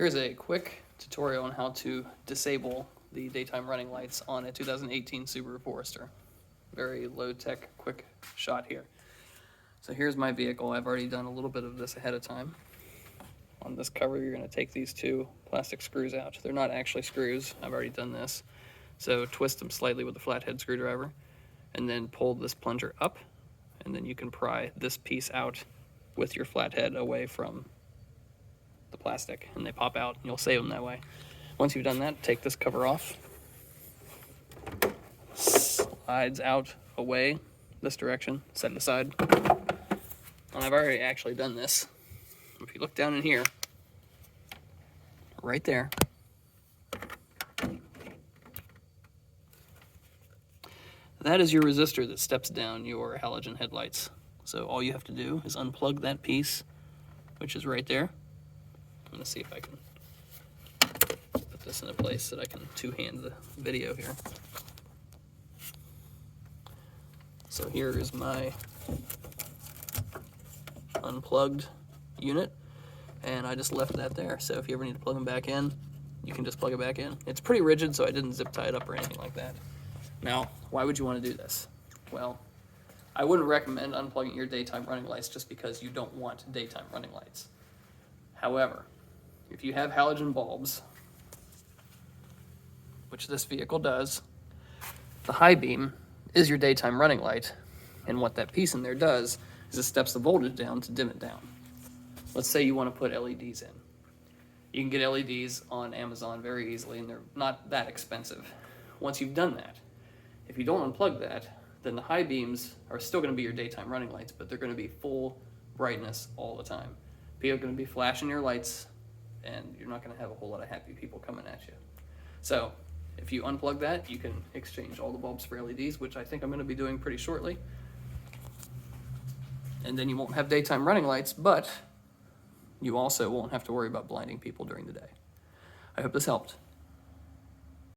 Here's a quick tutorial on how to disable the daytime running lights on a 2018 Subaru Forester. Very low-tech, quick shot here. So here's my vehicle. I've already done a little bit of this ahead of time. On this cover, you're going to take these two plastic screws out. They're not actually screws. I've already done this. So twist them slightly with a flathead screwdriver, and then pull this plunger up, and then you can pry this piece out with your flathead away from the plastic, and they pop out, and you'll save them that way. Once you've done that, take this cover off. Slides out away this direction, set it aside. And I've already actually done this. If you look down in here, right there, that is your resistor that steps down your halogen headlights. So all you have to do is unplug that piece, which is right there. I'm gonna see if I can put this in a place that I can two-hand the video here. So here is my unplugged unit, and I just left that there. So if you ever need to plug them back in, you can just plug it back in. It's pretty rigid, so I didn't zip tie it up or anything like that. Now, why would you want to do this? Well, I wouldn't recommend unplugging your daytime running lights just because you don't want daytime running lights. However, if you have halogen bulbs, which this vehicle does, the high beam is your daytime running light, and what that piece in there does is it steps the voltage down to dim it down. Let's say you want to put LEDs in. You can get LEDs on Amazon very easily, and they're not that expensive. Once you've done that, if you don't unplug that, then the high beams are still going to be your daytime running lights, but they're going to be full brightness all the time. People are going to be flashing your lights, and you're not going to have a whole lot of happy people coming at you. So if you unplug that, you can exchange all the bulbs for LEDs, which I think I'm going to be doing pretty shortly. And then you won't have daytime running lights, but you also won't have to worry about blinding people during the day. I hope this helped.